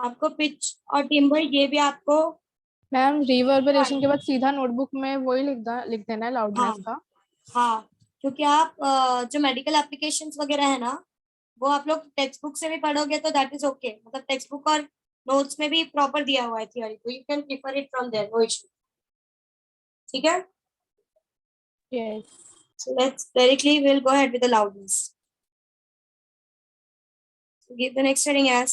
आपको पिच और टिम्बर ये भी आपको, मैम रिवर्बरेशन के बाद सीधा नोटबुक में वही लिख देना है हाँ लाउडनेस का। हाँ, क्योंकि आप जो मेडिकल एप्लीकेशंस वगैरह है ना, वो आप लोग टेक्स्ट बुक से भी पढ़ोगे तो दैट इज ओके, मतलब टेक्स्ट बुक और नोट्स में भी प्रॉपर दिया हुआ है थियरी, तो you can prefer it from there, no issue. ठीक है, yes. so let's directly we'll go ahead with the loudness. So give the next heading as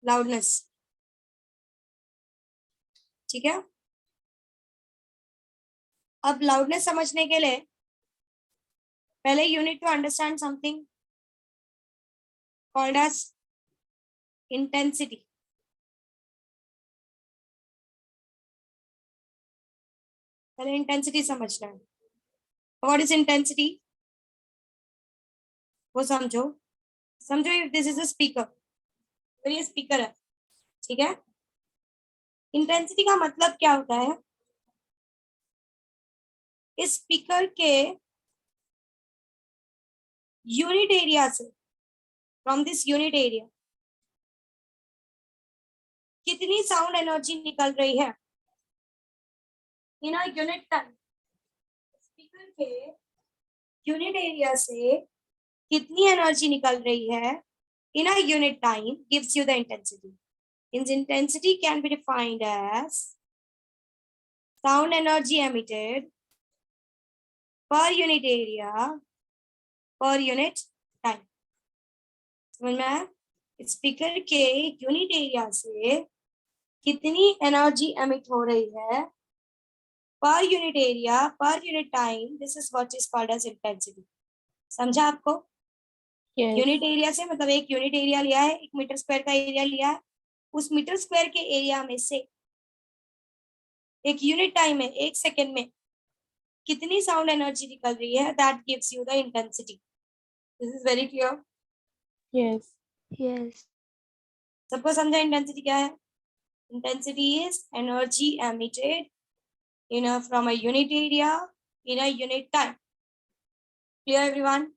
loudness. ठीक है, अब loudness समझने के लिए पहले you need to understand something called as intensity. पहले इंटेंसिटी समझना है। व्हाट इज इंटेंसिटी, वो समझो। समझो if this is a speaker, तो ये स्पीकर है, ठीक है। इंटेंसिटी का मतलब क्या होता है, इस स्पीकर के यूनिट एरिया से, फ्रॉम दिस यूनिट एरिया कितनी साउंड एनर्जी निकल रही है इन अ यूनिट टाइम। स्पीकर के यूनिट एरिया से कितनी एनर्जी निकल रही है in a unit time gives you the intensity. Its intensity can be defined as sound energy emitted per unit area per unit time. समझ में आया? स्पीकर के यूनिट एरिया से कितनी एनर्जी एमिट हो रही है per unit area per unit time, this is what is called as intensity. समझा आपको? यस। यूनिट एरिया से मतलब एक यूनिट एरिया लिया है, 1 मीटर स्क्वायर का एरिया लिया है, उस मीटर स्क्वायर के एरिया में से एक यूनिट टाइम में, 1 सेकेंड में कितनी साउंड एनर्जी निकल रही है, that gives you the intensity. This is very clear? Yes. Yes. सबको समझा इंटेंसिटी क्या है? Intensity is energy emitted in a from a unit area in a unit time. Clear everyone?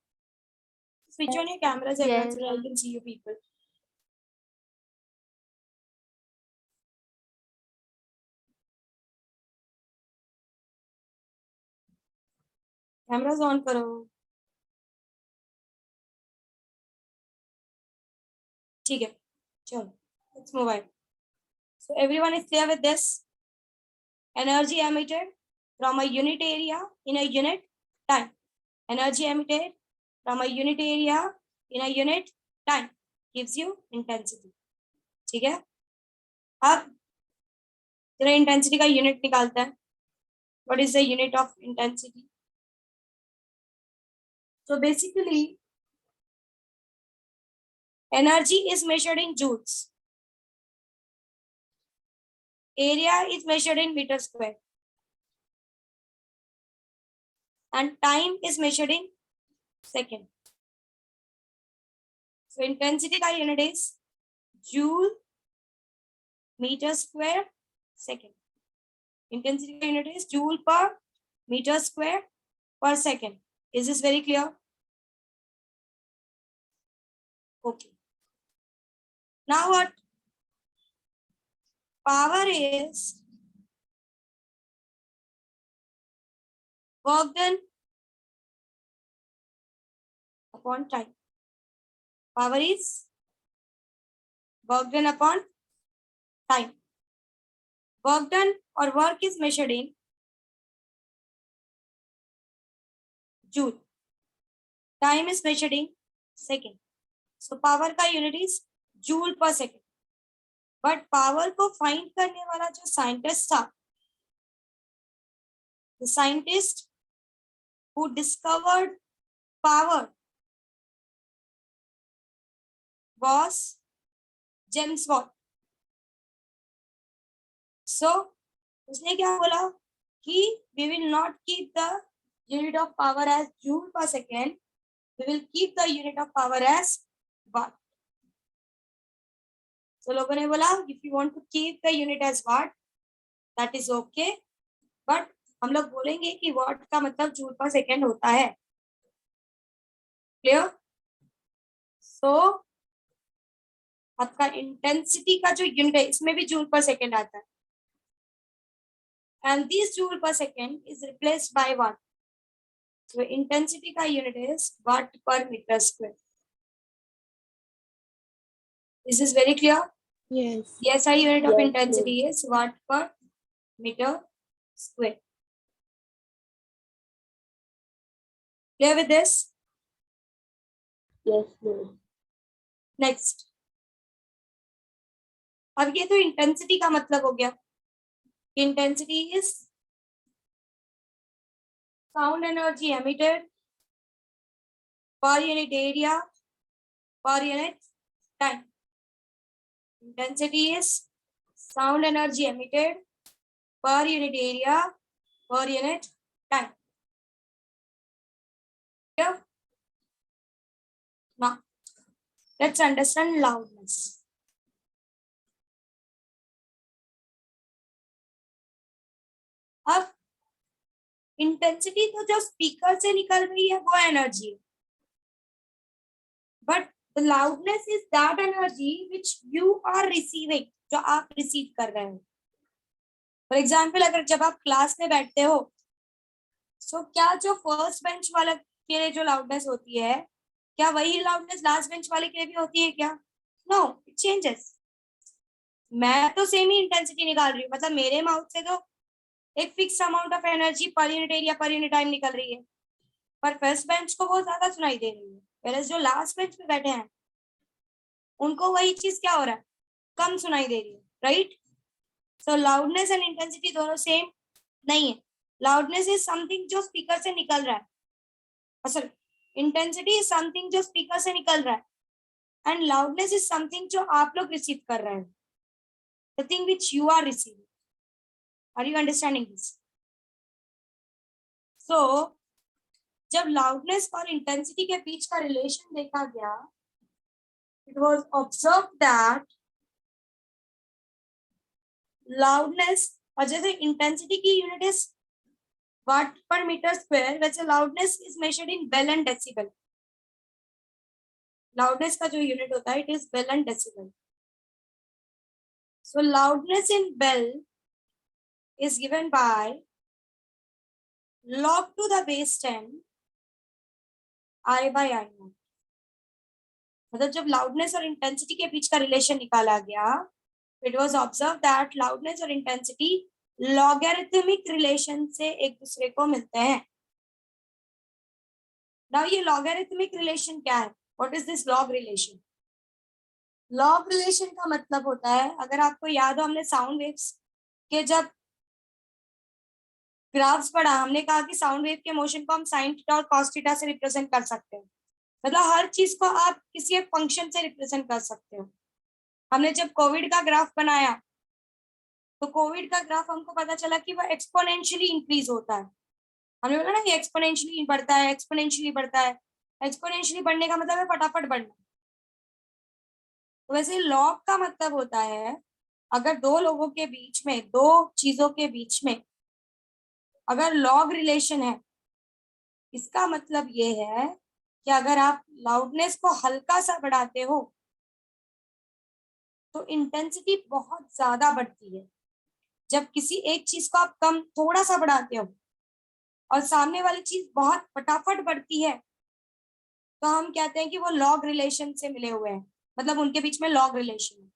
Switch on your cameras, everyone, so that I can see you people. Cameras on करो। ठीक है, चलो let's move on. So everyone is clear with this? Energy emitted from a unit area in a unit time. Energy emitted from a unit area in a unit time gives you intensity. ठीक है, अब तेरा intensity का unit निकालता है। What is the unit of intensity? So basically, energy is measured in joules. Area is measured in meter square. And time is measured in second. So intensity का unit is joule meter square second. Intensity का unit is joule per meter square per second. Is this very clear? Okay. Now what? Power is work done upon time. Power is work done upon time. Work done or work is measured in joule. Time is measured in second. So power का unit is joule per second. But power को find करने वाला जो scientist था, the scientist who discovered power was James Watt. So उसने क्या बोला कि we will not keep the unit of power as joule per second, we will keep the unit of power as watt. So लोगों ने बोला if you want to keep the unit as watt, that is okay, but हम लोग बोलेंगे कि watt का मतलब joule पर सेकेंड होता है। क्लियर? तो आपका इंटेंसिटी का जो यूनिट है इसमें भी जूल पर सेकेंड आता है, एंड दिस जूल पर second is replaced by what? So intensity का unit is watt per meter square. This is very clear. Yes. The SI unit of Yes, intensity is watt per meter square. Clear with this? yes, ma'am. Next. अब ये तो intensity का मतलब हो गया. Intensity is sound energy emitted per unit area per unit time. Intensity is sound energy emitted per unit area per unit time. Clear? Now, let's understand loudness. अब intensity तो जो स्पीकर से निकल रही है वो एनर्जी है, but the loudness is that energy which you are receiving, जो आप रिसीव कर रहे हो. फॉर एग्जाम्पल, अगर जब आप क्लास में बैठते हो, सो क्या जो फर्स्ट बेंच वाला के लिए जो लाउडनेस होती है, क्या वही लाउडनेस लास्ट बेंच वाले के लिए भी होती है क्या? No, it changes. मैं तो सेम ही इंटेंसिटी निकाल रही हूँ, मतलब मेरे माउथ से तो एक फिक्स अमाउंट ऑफ एनर्जी पर unit area per unit time निकल रही है, पर फर्स्ट बेंच को वो ज्यादा सुनाई दे रही है, whereas जो लास्ट बेंच पे बैठे हैं उनको वही चीज क्या हो रहा है, कम सुनाई दे रही है, right? So loudness and intensity दोनों सेम नहीं है. लाउडनेस इज समथिंग जो स्पीकर से निकल रहा है, सॉरी, इंटेंसिटी इज समथिंग जो स्पीकर से निकल रहा है, एंड लाउडनेस इज समथिंग जो आप लोग रिसीव कर रहे हैं, the thing which you are receiving. Are you understanding this? So जब लाउडनेस और इंटेंसिटी के बीच का रिलेशन देखा गया, it was observe that loudness, और जैसे इंटेंसिटी की unit is watt per metre square, वैसे loudness is measured in bel and decibel. Loudness का जो यूनिट होता है it is bel and decibel. So loudness in bel is given by log to the base 10 I by I naught. मतलब जब loudness और intensity के बीच का relation निकाला गया, it was observe that loudness और इंटेंसिटी लॉगरिथमिक रिलेशन से एक दूसरे को मिलते हैं. नाउ ये लॉगरिथमिक रिलेशन क्या है? What is this log relation? Log relation का मतलब होता है, अगर आपको याद हो, हमने साउंड वेव्स के जब ग्राफ्स पढ़ा, हमने कहा कि साउंड वेव के मोशन को हम साइन थीटा और कॉस थीटा से रिप्रेजेंट कर सकते हैं. मतलब हर चीज को आप किसी एक फंक्शन से रिप्रेजेंट कर सकते हो. हमने जब कोविड का ग्राफ बनाया, तो कोविड का ग्राफ हमको पता चला कि वो एक्सपोनेंशियली इंक्रीज होता है. हमने बोला ना कि एक्सपोनेंशियली बढ़ता है, एक्सपोनेंशियली बढ़ता है. एक्सपोनेंशियली बढ़ने का मतलब है फटाफट बढ़ना. तो वैसे लॉग का मतलब होता है, अगर दो लोगों के बीच में, दो चीजों के बीच में अगर लॉग रिलेशन है, इसका मतलब ये है कि अगर आप लाउडनेस को हल्का सा बढ़ाते हो तो इंटेंसिटी बहुत ज्यादा बढ़ती है. जब किसी एक चीज को आप कम थोड़ा सा बढ़ाते हो और सामने वाली चीज बहुत फटाफट बढ़ती है, तो हम कहते हैं कि वो लॉग रिलेशन से मिले हुए हैं, मतलब उनके बीच में लॉग रिलेशन है.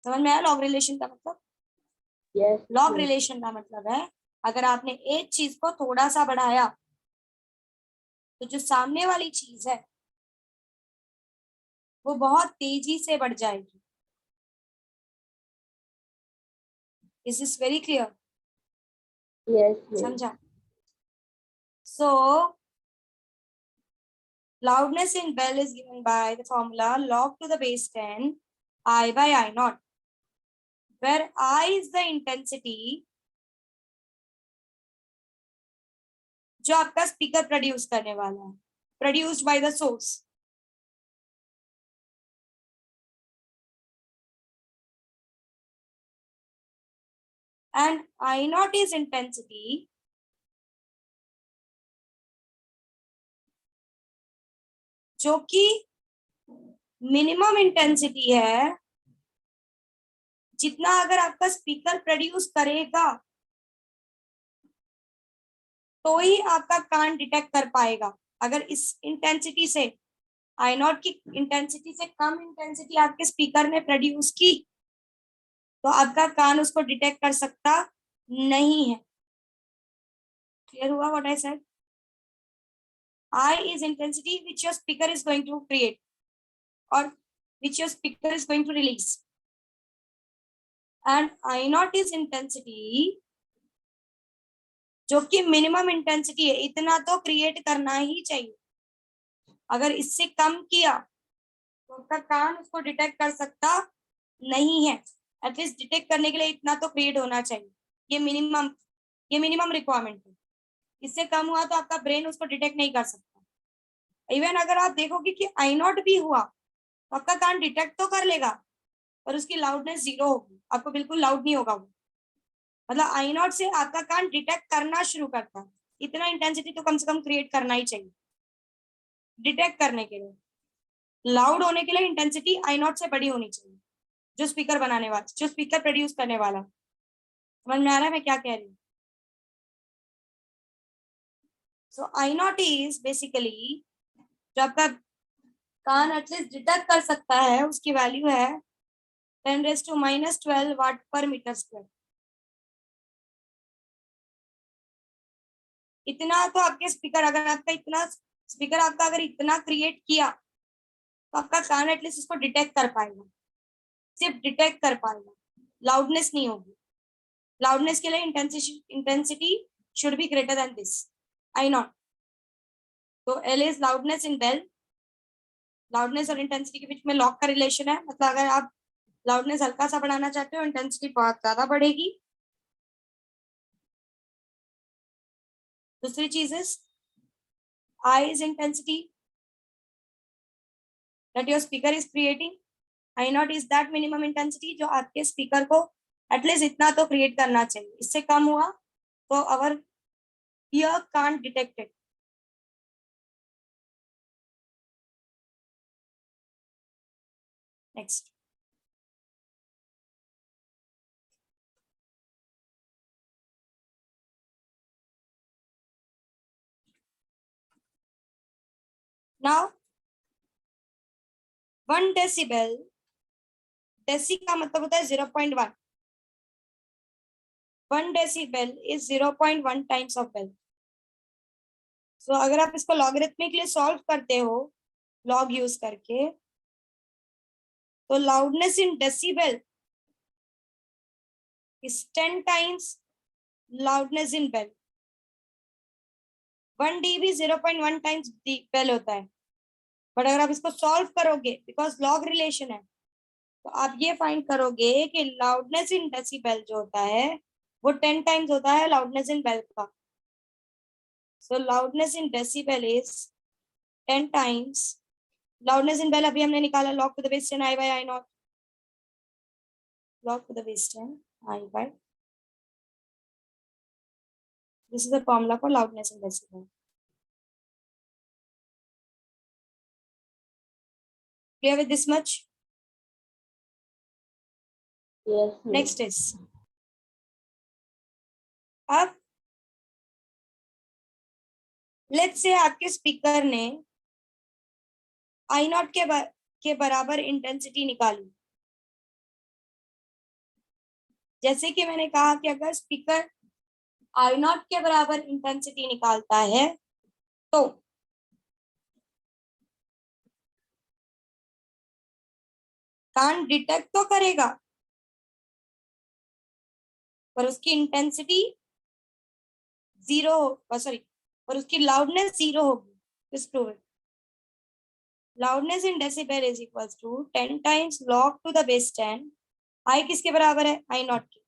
समझ में आया लॉग रिलेशन का मतलब? Yes, log ma'am. रिलेशन का मतलब है, अगर आपने एक चीज को थोड़ा सा बढ़ाया तो जो सामने वाली चीज है वो बहुत तेजी से बढ़ जाएगी. Is this very clear? Yes, ma'am. समझा? सो loudness in bell is given by the formula log to the base 10 I by I naught, where I is the intensity जो आपका स्पीकर प्रोड्यूस करने वाला है, produced by the source. And I naught is intensity जो कि minimum intensity है जितना अगर आपका स्पीकर प्रोड्यूस करेगा तो ही आपका कान डिटेक्ट कर पाएगा। अगर इस इंटेंसिटी से, आई नॉट की इंटेंसिटी से कम इंटेंसिटी आपके स्पीकर ने प्रोड्यूस की तो आपका कान उसको डिटेक्ट कर सकता नहीं है। क्लियर हुआ what I said? I is intensity which your speaker is going to create or which your speaker is going to release, and I naught is intensity जो कि मिनिमम इंटेंसिटी है, इतना तो क्रिएट करना ही चाहिए। अगर इससे कम किया तो आपका कान उसको डिटेक्ट कर सकता नहीं है। एटलीस्ट डिटेक्ट करने के लिए इतना तो क्रिएट होना चाहिए। ये मिनिमम रिक्वायरमेंट है। इससे कम हुआ तो आपका ब्रेन उसको डिटेक्ट नहीं कर सकता। इवन अगर आप देखोगे कि आई नॉट भी हुआ तो आपका कान डिटेक्ट तो कर लेगा पर उसकी लाउडनेस 0 होगी, आपको बिल्कुल लाउड नहीं होगा वो। मतलब आई नॉट से आपका कान डिटेक्ट करना शुरू करता है। इतना इंटेंसिटी तो कम से कम क्रिएट करना ही चाहिए डिटेक्ट करने के लिए। लाउड होने के लिए इंटेंसिटी आई नॉट से बड़ी होनी चाहिए जो स्पीकर बनाने वाला, जो स्पीकर प्रोड्यूस करने वाला। समझ में आ रहा है मैं क्या कह रही हूँ? सो आई नॉट इज बेसिकली जो आपका कान एटलीस्ट डिटेक्ट कर सकता है उसकी वैल्यू है 10⁻⁻12 वाट पर मीटर स्क्वायर। इतना तो आपके स्पीकर, अगर आपका इतना स्पीकर आपका अगर इतना क्रिएट किया तो आपका कान एटलीस्ट इसको डिटेक्ट कर पाएगा, सिर्फ डिटेक्ट कर पाएगा, लाउडनेस नहीं होगी। लाउडनेस के लिए intensity should be greater than this I naught. तो L is loudness in bel. Loudness और इंटेंसिटी के बीच में लॉग का रिलेशन है। मतलब अगर आप लाउडनेस हल्का सा बढ़ाना चाहते हो इंटेंसिटी बहुत ज्यादा बढ़ेगी। दूसरी चीज is I is intensity that your speaker is creating. I naught is that minimum intensity जो आपके स्पीकर को एटलीस्ट इतना तो क्रिएट करना चाहिए। इससे कम हुआ तो our ear can't detect it. Next. Now 1 decibel, deci का मतलब होता है 0.1। 1 decibel is 0.1 times of bell. So अगर आप इसको लॉगरिथमिकली सॉल्व करते हो लॉग यूज करके तो loudness in decibel is 10 times loudness in bell. 1 dB 0.1 times bell होता है। बट अगर आप इसको सॉल्व करोगे बिकॉज लॉग रिलेशन है तो आप ये फाइंड करोगे कि लाउडनेस इन डेसिबल जो होता है वो 10 टाइम्स होता है लाउडनेस इन बेल का। So loudness in decibel is 10 times loudness in bel. अभी हमने निकाला log to the base 10 I by I naught. log to the base 10 I by, this is the formula for loudness in decibel. Clear with this much? Yes, ma'am. Next is अब let's say आपके speaker ने आई not के बराबर intensity निकाली। जैसे कि मैंने कहा कि अगर स्पीकर आई नॉट के बराबर इंटेंसिटी निकालता है तो कान डिटेक्ट तो करेगा पर उसकी इंटेंसिटी 0, सॉरी, पर उसकी लाउडनेस 0 होगी। Just prove it. Loudness in decibel is equals to 10 times log to the base 10। आई किसके बराबर है? आई नॉट की।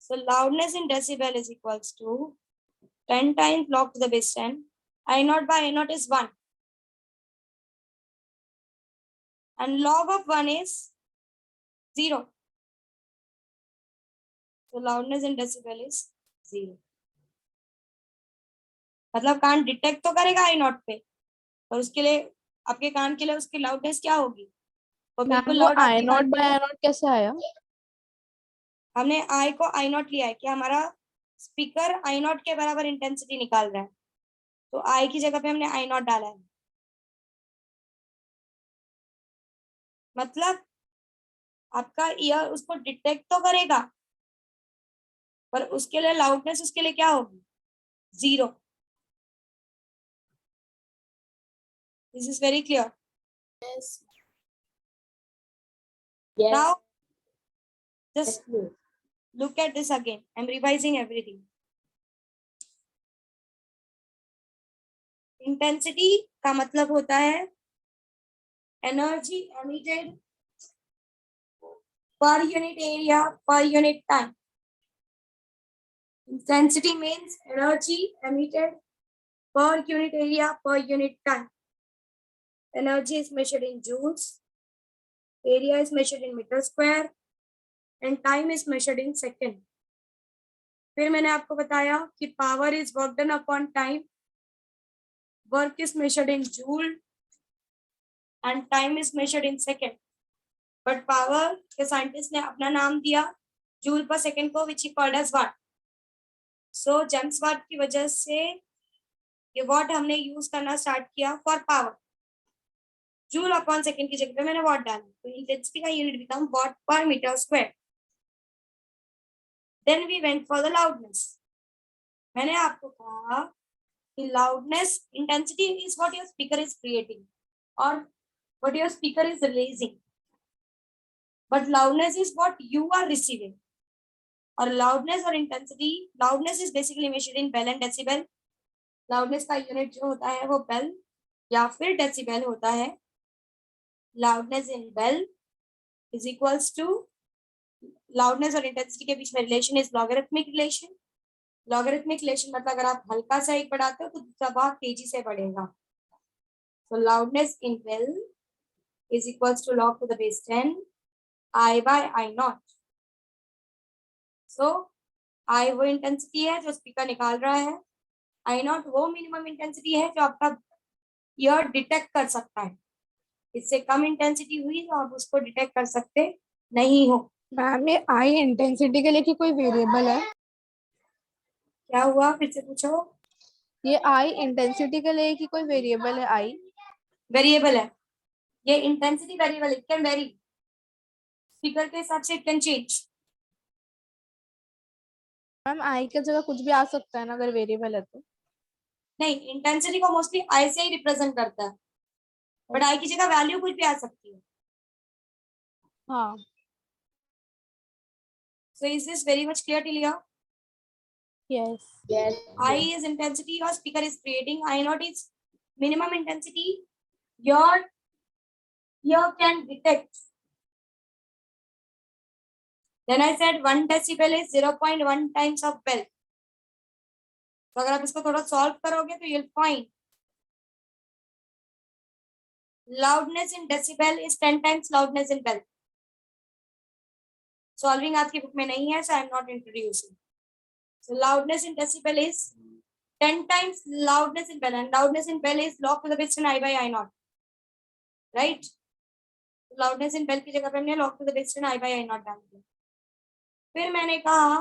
So loudness in decibel is equals to 10 times log to the base 10। I naught by I naught is 1 and log of 1 is 0. So loudness in decibel is 0. मतलब कान detect तो करेगा आई not पे, और उसके लिए आपके कान के लिए उसकी लाउडनेस क्या होगी, वो मैम बिल्कुल वो लाउड आई आपके नॉट कान के बाय लिए। आई नॉट कैसे आया? हमने आई को आई नॉट लिया है कि हमारा स्पीकर आई नॉट के बराबर इंटेंसिटी निकाल रहा है, तो आई की जगह पे हमने आई नॉट डाला है। मतलब आपका ईयर उसको डिटेक्ट तो करेगा, पर उसके लिए लाउडनेस उसके लिए क्या होगी, 0। This is very clear. Yes. Now Yes, just miss. look at this again. I'm revising everything. Intensity का मतलब होता है energy emitted per unit area per unit time. Intensity means energy emitted per unit area per unit time. Energy is measured in joules, area is measured in meter square, and time is measured in second. फिर मैंने आपको बताया कि power is work done upon time, work is measured in joule, and time is measured in second. But power के scientist ने अपना नाम दिया जूल पर सेकंड को, which he called as watt. So James Watt की वजह से ये वाट हमने यूज करना स्टार्ट किया for power. Joule upon second की जगह पे मैंने वाट डाला, तो इंटेंसिटी का unit become watt per metre square. Then we went for the loudness. मैंने आपको कहा कि loudness intensity is what your speaker is creating और what your speaker is releasing, but loudness is what you are receiving. और loudness और intensity, loudness is basically measured in bel and decibel. Loudness का unit जो होता है वो bell या फिर डेसिबल होता है। Loudness in bel is equals to, loudness और इंटेंसिटी के बीच में relation is logarithmic relation. Logarithmic relation मतलब अगर आप हल्का सा एक बढ़ाते हो तो दूसरा बहुत तेजी से बढ़ेगा। तो loudness in bel is equals to log to the base 10 I by I naught। So I वो इंटेंसिटी है जो स्पीकर निकाल रहा है, आई नॉट वो मिनिमम इंटेंसिटी है जो आपका ईयर डिटेक्ट कर सकता है। इससे कम इंटेंसिटी हुई तो आप उसको डिटेक्ट कर सकते नहीं हो। मैम ये आई इंटेंसिटी के लिए की कोई वेरिएबल है? क्या हुआ, फिर से पूछो। ये आई इंटेंसिटी के लिए की कोई वेरिएबल है आई? वेरिएबल है, ये intensity variable, it can very, speaker के हिसाब से इट कैन चेंज। मैम आई की जगह कुछ भी आ सकता है ना अगर वेरिएबल है तो? नहीं, इंटेंसिटी को मोस्टली आई से ही रिप्रेजेंट करता है, बट आई की जगह वैल्यू कुछ भी आ सकती है। हाँ। So is this very much clear till here? Yes. Yes. I is intensity your speaker is creating, I naught is minimum intensity your ear can detect. Then I said 1 decibel is 0.1 times of bell. तो अगर आप इसको थोड़ा solve करोगे तो you'll find loudness in decibel is 10 times loudness in bell. Solving आपकी book में नहीं है, so I am not introducing. So loudness in decibel is 10 times loudness in bell, and loudness in bell is log to the base 10 I by I naught, right? Loudness in bel की जगह पे हमने log to the base 10 I by I naught डाल दिया। फिर मैंने कहा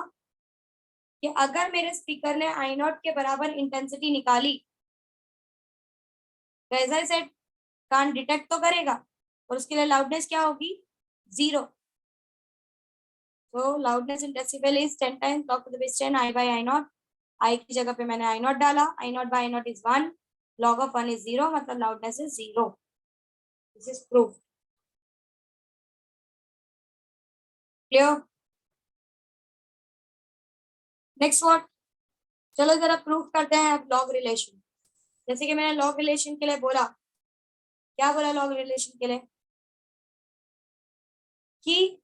कि अगर मेरे स्पीकर ने आई नॉट के बराबर इंटेंसिटी निकाली तो ऐसा सेट कान डिटेक्ट तो करेगा, और उसके लिए लाउडनेस क्या होगी, 0। तो loudness in decibel is 10 times log to the base 10 I by I naught। I की जगह पे मैंने आई नॉट डाला, I naught by I naught is 1, log of 1 is 0, मतलब loudness is 0। This is proof. Clear? Next what, चलो जरा proof करते हैं अब लॉग रिलेशन। जैसे कि मैंने लॉग रिलेशन के लिए बोला, क्या बोला लॉग रिलेशन के लिए, कि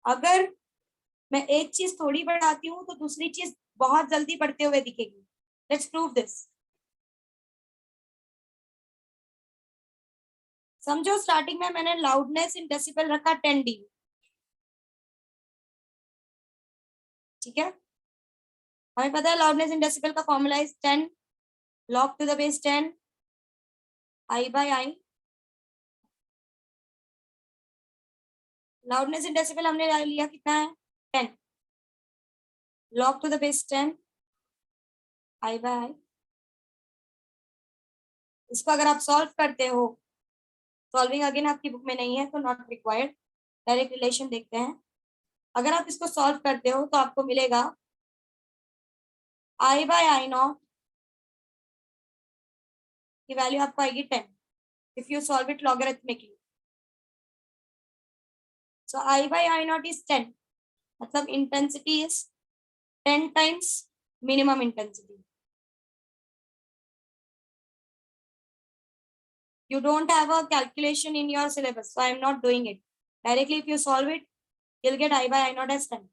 अगर मैं एक चीज थोड़ी बढ़ाती हूँ तो दूसरी चीज बहुत जल्दी बढ़ते हुए दिखेगी। Let's prove this. समझो स्टार्टिंग में मैंने लाउडनेस इन डेसिबल रखा 10 dB, ठीक है। हमें पता है लाउडनेस इन डेसिबल का formula is 10 log to the base 10 I by I. Loudness in decibel हमने लिया कितना है 10 log to the base 10 I by I. इसको अगर आप सॉल्व करते हो, सॉल्विंग अगेन आपकी बुक में नहीं है तो नॉट रिक्वायर्ड, डायरेक्ट रिलेशन देखते हैं। अगर आप इसको सॉल्व करते हो तो आपको मिलेगा I by I नॉट की वैल्यू आपको आएगी 10 if you solve it logarithmically. So I by I naught is 10, मतलब intensity is 10 times minimum intensity. You don't have a calculation in your syllabus, so I am not doing it. Directly if you solve it, you'll get I by I naught as 10.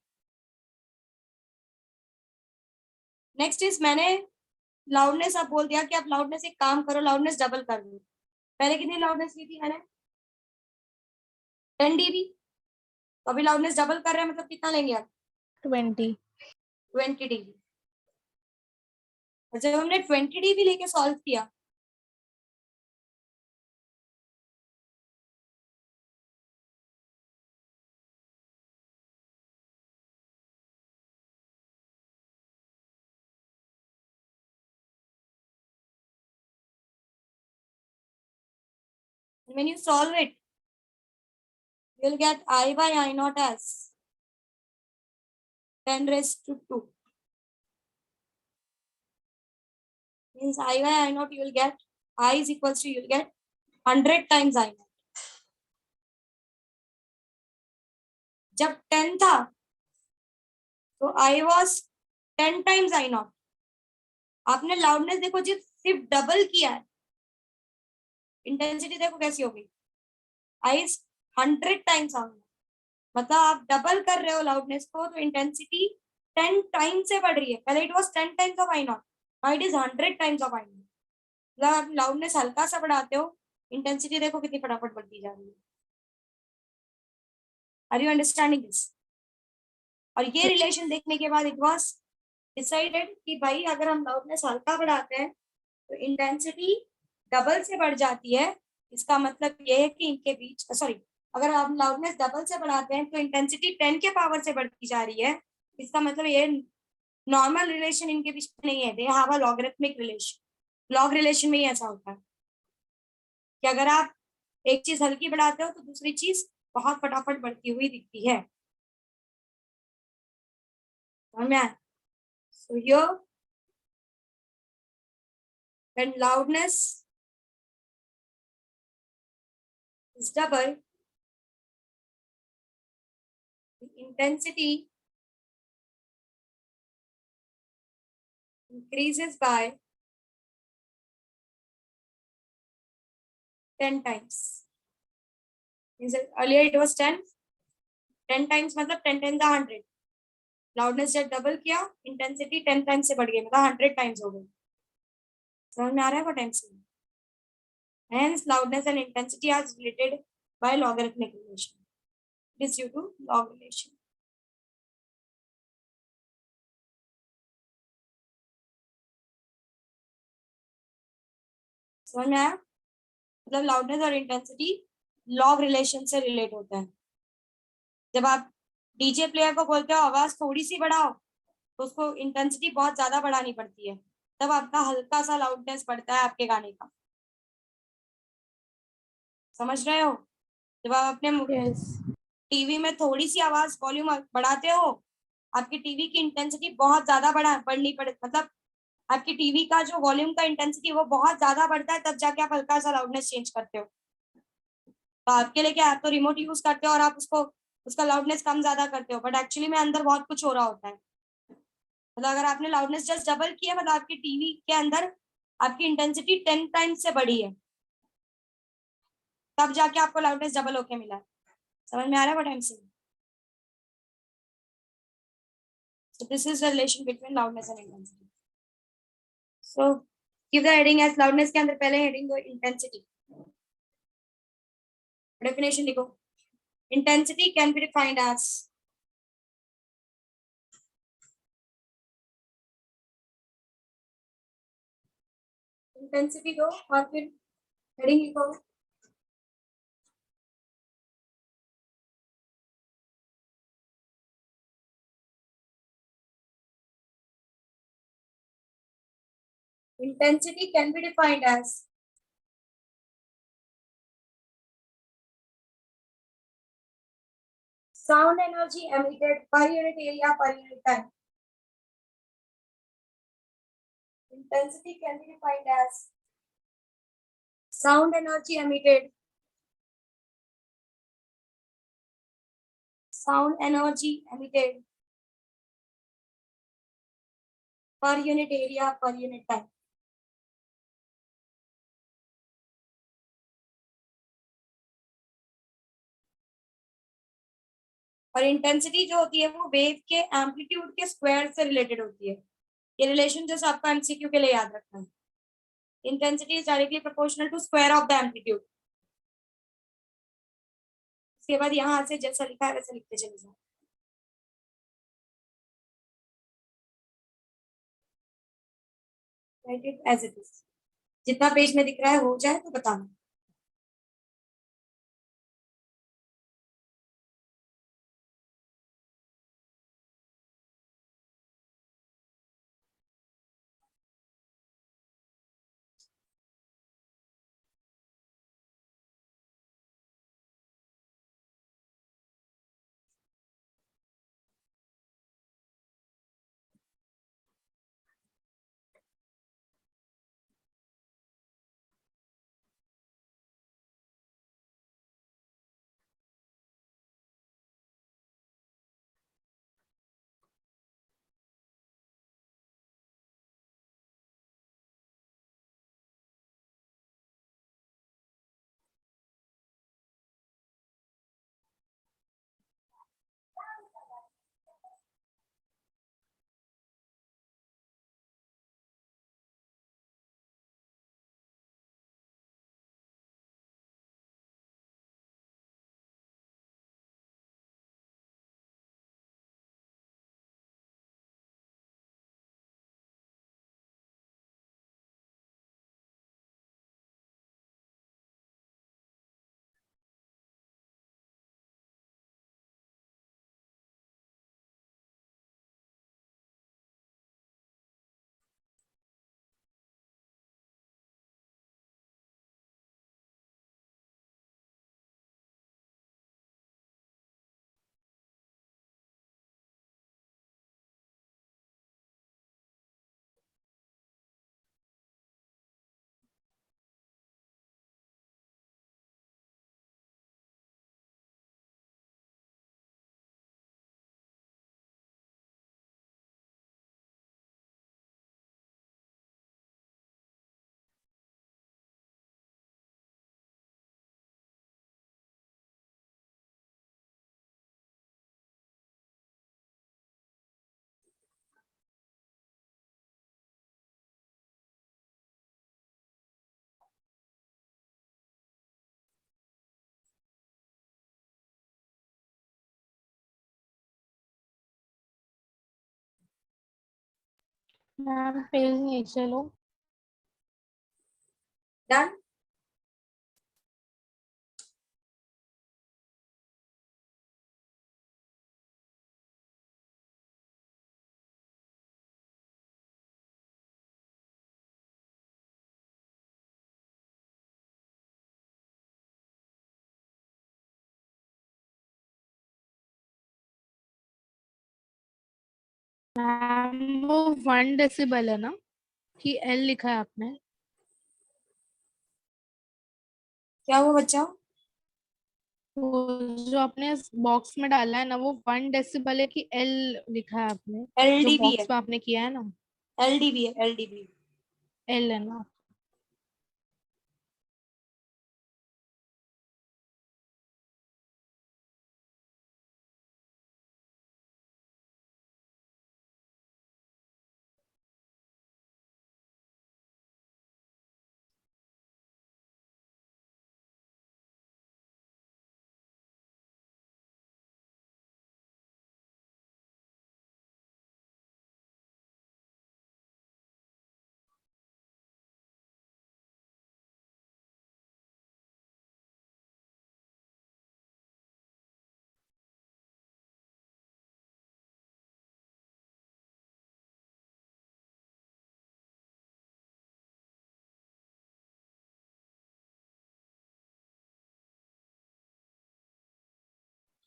Next is मैंने loudness अब बोल दिया कि आप loudness एक काम करो, loudness double कर दो। पहले कितनी लाउडनेस ली थी मैंने 10 dB, तो अभी लाउडनेस डबल कर रहे हैं, मतलब कितना लेंगे आप 20 dB। और जब हमने 20 dB लेके सॉल्व किया when you solve it, you'll get I by I naught as 10 raised to 2. Means I by I naught you will get I is equals to you will get 100 times I naught. जब 10 था तो I was 10 times I naught. आपने loudness देखो जी सिर्फ double किया है, intensity देखो कैसी हो गई, I is 100 times I naught, मतलब आप डबल कर रहे हो लाउडनेस को तो इंटेंसिटी 10 टाइम्स से बढ़ रही है। पहले it was 10 times of I naught, now it is 100 times of I naught। मतलब आप लाउडनेस हल्का सा बढ़ाते हो, इंटेंसिटी देखो कितनी फटाफट बढ़ती जा रही है। Are you understanding this? और ये रिलेशन देखने के बाद इट वाज डिसाइडेड कि भाई अगर हम लाउडनेस हल्का बढ़ाते हैं तो इंटेंसिटी डबल से बढ़ जाती है। इसका मतलब ये है कि इनके बीच अगर आप लाउडनेस डबल से बढ़ाते हैं तो इंटेंसिटी 10 के पावर से बढ़ती जा रही है। इसका मतलब ये नॉर्मल रिलेशन इनके बीच में नहीं है, they have a logarithmic relation. Log relation में ही ऐसा होता है कि अगर आप एक चीज हल्की बढ़ाते हो तो दूसरी चीज बहुत फटाफट बढ़ती हुई दिखती है। So here when loudness is double, the intensity increases by 10 times. Means earlier it was 10 times, मतलब 10 10 100। लाउडनेस जब डबल किया इंटेंसिटी 10 टाइम्स से बढ़ गई, मतलब 100 टाइम्स हो गई। समझ में आ रहा है potential? Hence loudness and intensity are related by logarithmic relation. It is due to log relation. समझ में आया? मतलब लाउडनेस और इंटेंसिटी लॉग रिलेशन से रिलेट होता है। जब आप डीजे प्लेयर को बोलते हो आवाज थोड़ी सी बढ़ाओ तो उसको इंटेंसिटी बहुत ज्यादा बढ़ानी पड़ती है, तब आपका हल्का सा लाउडनेस बढ़ता है आपके गाने का। समझ रहे हो? जब आप अपने टीवी में थोड़ी सी आवाज वॉल्यूम बढ़ाते हो, आपकी टीवी की इंटेंसिटी बहुत ज्यादा बढ़नी पड़े, मतलब आपकी टीवी का जो वॉल्यूम का इंटेंसिटी वो बहुत ज्यादा बढ़ता है, तब जाके आप हल्का सा लाउडनेस चेंज करते हो। तो आपके लिए क्या, आप तो रिमोट यूज करते हो और आप उसका लाउडनेस कम ज्यादा करते हो, बट एक्चुअली में अंदर बहुत कुछ हो रहा होता है। मतलब अगर आपने लाउडनेस जस्ट डबल किया, मतलब आपकी टीवी के अंदर आपकी इंटेंसिटी 10 टाइम्स से बढ़ी है, तब जाके आपको लाउडनेस डबल होके मिला है। समझ में आ रहा है what I am saying? So this is the relation between loudness and intensity. So give the heading as loudness के अंदर पहले हेडिंग दो intensity, डेफिनेशन लिखो। Intensity can be defined as intensity दो और फिर हेडिंग लिखो। Intensity can be defined as sound energy emitted per unit area per unit time. Intensity can be defined as sound energy emitted per unit area per unit time. और intensity जो होती है वो wave के amplitude के square से related होती है। ये रिलेशन जैसे आपका एमसीक्यू के लिए याद रखना है। Intensity is directly proportional to square of the amplitude. उसके बाद यहां से जैसा लिखा है वैसे लिखते चले जाओ। Write it as it is. जितना पेज में दिख रहा है हो जाए तो बताना। मैम पेज नीचे लो। डन। मैम वो 1 डेसिबल है ना कि एल लिखा है आपने? क्या हुआ बच्चा? वो जो आपने बॉक्स में डाला है ना वो 1 डेसिबल है कि एल लिखा है आपने? जो एलडीबी है, बॉक्स में आपने किया है ना एलडीबी है, एलडीबी। एल है ना?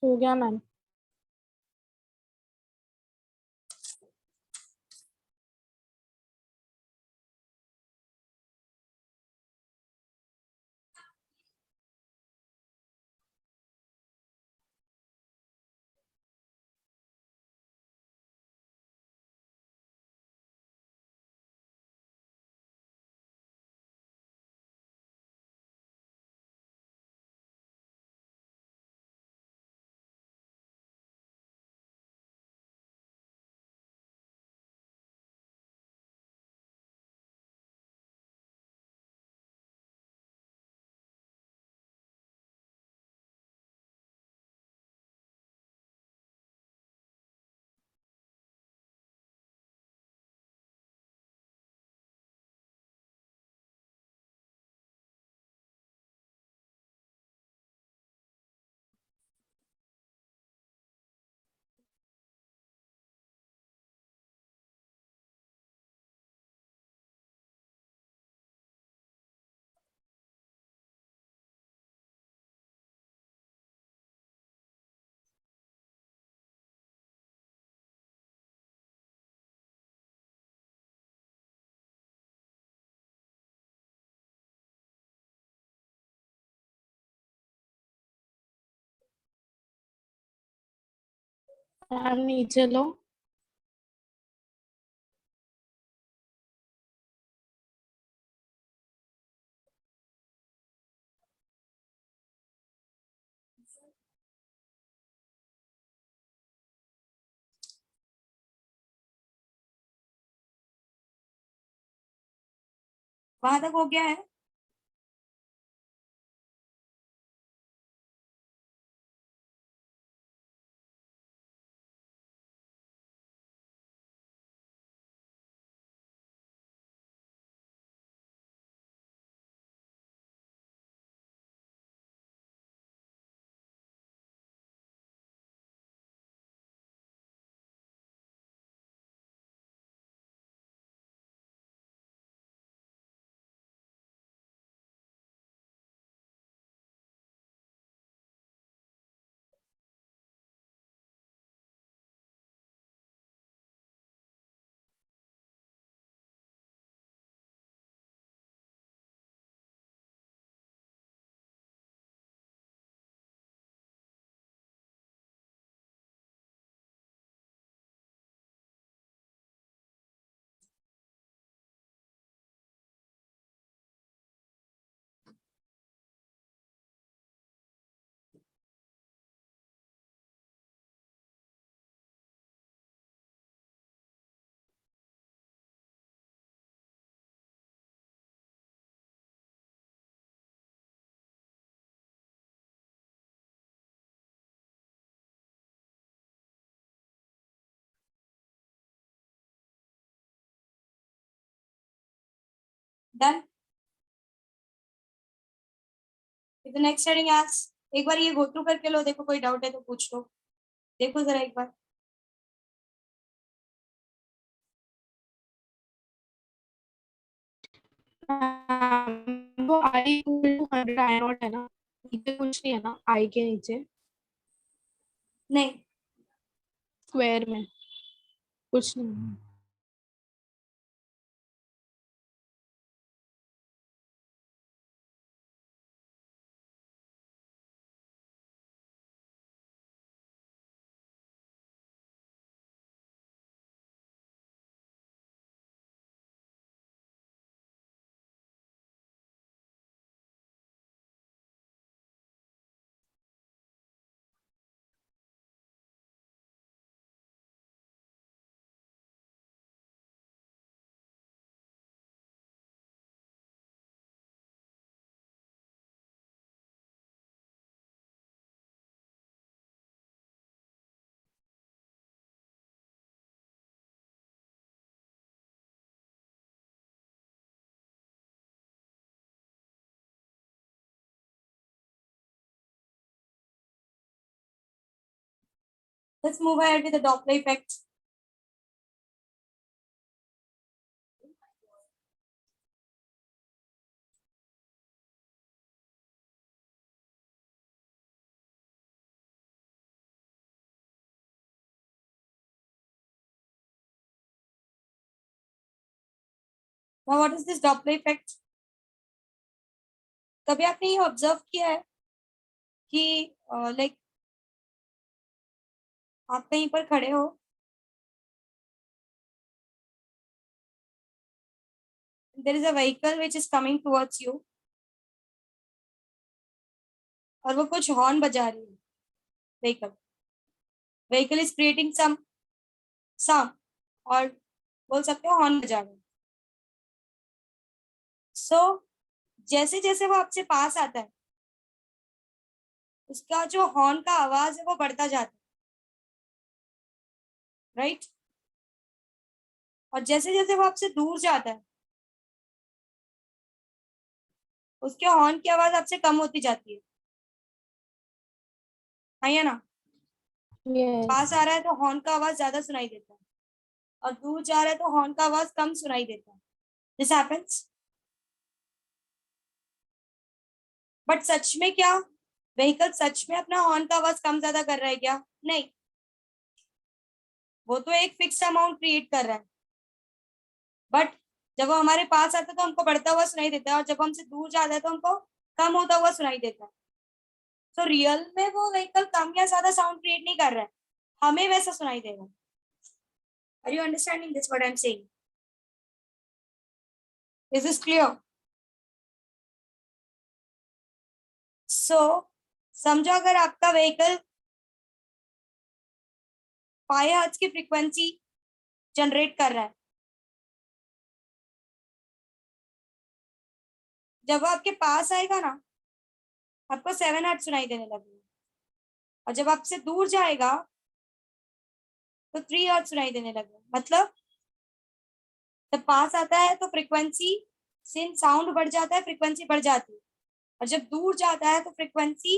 हो गया मैम। मैम नीचे लो। वहां तक हो गया है? डन। द नेक्स्ट हेडिंग आज एक बार ये गो थ्रू करके लो, देखो कोई डाउट है तो पूछ लो, देखो जरा एक बार। वो आई 200 आई नॉट है ना, नीचे कुछ नहीं है ना आई के नीचे नहीं, स्क्वायर में कुछ नहीं है। Let's move ahead with the Doppler effect. Now what is this Doppler effect? कभी आपने ये ऑब्जर्व किया है कि लाइक आप कहीं पर खड़े हो, there is a vehicle which is coming towards you और वो कुछ हॉर्न बजा रही है. vehicle is creating some sound और बोल सकते हो हॉर्न बजा रही है. सो जैसे जैसे वो आपसे पास आता है उसका जो हॉर्न का आवाज है वो बढ़ता जाता है, राइट? और जैसे जैसे वो आपसे दूर जाता है उसके हॉर्न की आवाज आपसे कम होती जाती है. हाँ या ना? Yes. पास आ रहा है तो हॉर्न का आवाज ज्यादा सुनाई देता है और दूर जा रहा है तो हॉर्न का आवाज कम सुनाई देता है. This happens. बट सच में क्या व्हीकल सच में अपना हॉर्न का आवाज कम ज्यादा कर रहा है क्या? नहीं, वो तो एक फिक्स अमाउंट क्रिएट कर रहा है. बट जब वो हमारे पास आता है तो हमको बढ़ता हुआ सुनाई देता है और जब हमसे दूर जाता है तो हमको कम होता हुआ सुनाई देता है. तो रियल में वो व्हीकल कम या ज्यादा साउंड क्रिएट नहीं कर रहा है, हमें वैसा सुनाई देगा. Are you understanding this what I am saying? Is this clear? So समझो अगर आपका व्हीकल 5 हर्ट्ज की फ्रीक्वेंसी जनरेट कर रहा है, जब वो आपके पास आएगा ना आपको 7 हर्ट्ज सुनाई देने लगेगा और जब आपसे दूर जाएगा तो 3 हर्ट्ज सुनाई देने लगेगा. मतलब जब पास आता है तो फ्रीक्वेंसी से साउंड बढ़ जाता है, फ्रीक्वेंसी बढ़ जाती है और जब दूर जाता है तो फ्रीक्वेंसी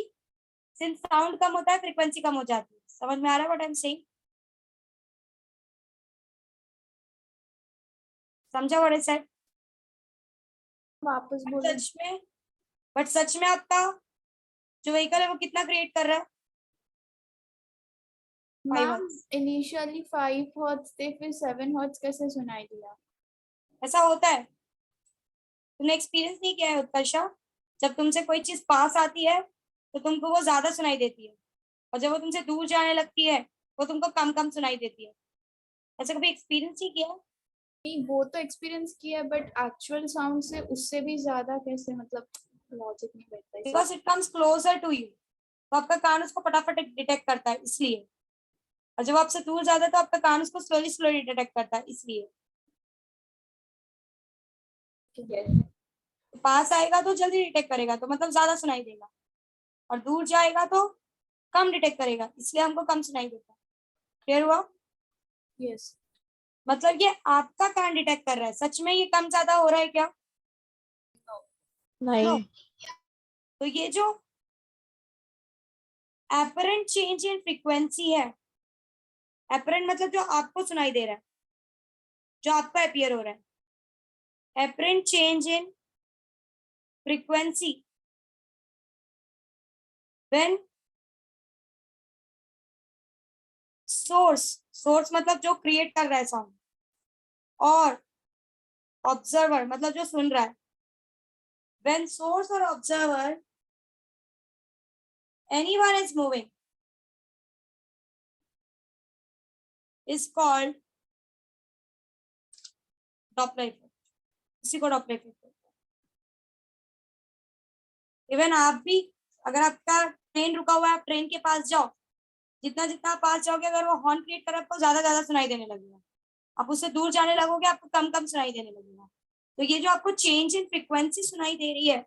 से साउंड कम होता है, फ्रीक्वेंसी कम हो जाती है. समझ में आ रहा है व्हाट आई एम सेइंग? समझा व्हाट आई सेड? वापस बोलो. सच में आपका जो व्हीकल है वो कितना क्रिएट कर रहा है? 5 मैम हर्ट्ज. इनिशियली 5 हर्ट्ज थे, फिर 7 हर्ट्ज कैसे सुनाई दिया? ऐसा होता है. तुमने एक्सपीरियंस नहीं किया है उत्कर्षा? जब तुमसे कोई चीज पास आती है तो तुमको वो ज्यादा सुनाई देती है और जब वो तुमसे दूर जाने लगती है वो तुमको कम कम सुनाई देती है. ऐसा कभी एक्सपीरियंस नहीं किया? नहीं, वो तो एक्सपीरियंस किया है, बट एक्चुअल साउंड से उससे भी ज्यादा कैसे, मतलब लॉजिक नहीं बैठता इसका. Because it comes closer to you, तो आपका कान उसको फटाफट डिटेक्ट करता है इसलिए. और जब आपसे दूर जाता है तो आपका कान उसको स्लोली स्लोली डिटेक्ट करता है इसलिए. Yes. पास आएगा तो जल्दी डिटेक्ट करेगा तो मतलब ज्यादा सुनाई देगा और दूर जाएगा तो कम डिटेक्ट करेगा इसलिए हमको कम सुनाई देता है. क्लियर हुआ? Yes. मतलब ये आपका कान डिटेक्ट कर रहा है, सच में ये कम ज्यादा हो रहा है क्या? नहीं. तो ये जो एपरेंट चेंज इन फ्रीक्वेंसी है, एपरेंट मतलब जो आपको सुनाई दे रहा है, जो आपको अपीयर हो रहा है, apparent change in frequency when source मतलब जो क्रिएट कर रहा है साउंड और ऑब्जर्वर मतलब जो सुन रहा है, व्हेन सोर्स और observer anyone is moving is called Doppler effect. इसी को डॉपलर इफेक्ट कहते हैं. इवन आप भी अगर आपका ट्रेन रुका हुआ है आप ट्रेन के पास जाओ, जितना जितना आप पास जाओगे अगर वो हॉर्न क्रिएट करे आपको ज्यादा ज्यादा सुनाई देने लगेगा, आप उससे दूर जाने लगोगे आपको कम कम सुनाई देने लगेगा. तो ये जो आपको चेंज इन फ्रीक्वेंसी सुनाई दे रही है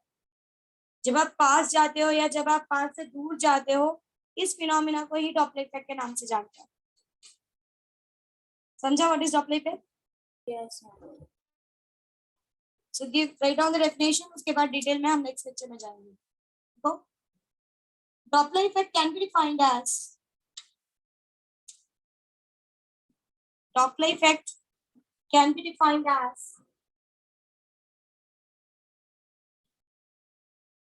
जब आप पास जाते हो या जब आप पास से दूर जाते हो, इस फिनोमिना को ही डॉपलर इफेक्ट के नाम से जानते हैं. समझा what is Doppler effect? Yes. So give write down the definition, उसके बाद डिटेल में हम नेक्स्ट लेक्चर में जाएंगे. तो Doppler effect can be defined as Doppler effect can be defined as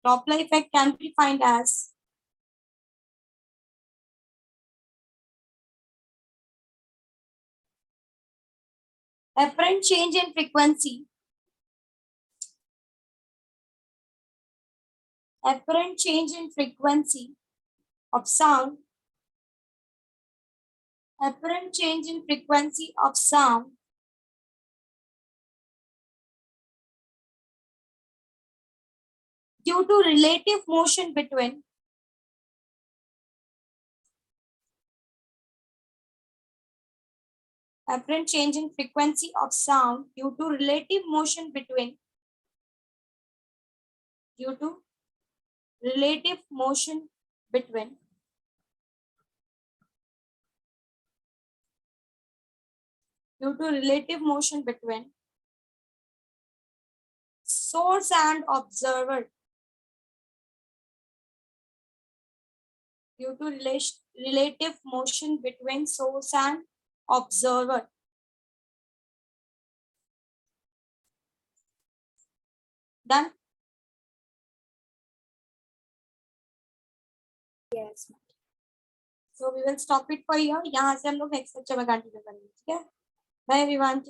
Doppler effect can be defined as apparent change in frequency apparent change in frequency of sound, apparent change in frequency of sound due to relative motion between apparent change in frequency of sound due to relative motion between due to relative motion between due to relative motion between source and observer due to relative motion between source and observer. Done? Yes. So we will stop it for here. यहाँ से हम लोग next lecture में continue करेंगे. ठीक है? Bye everyone.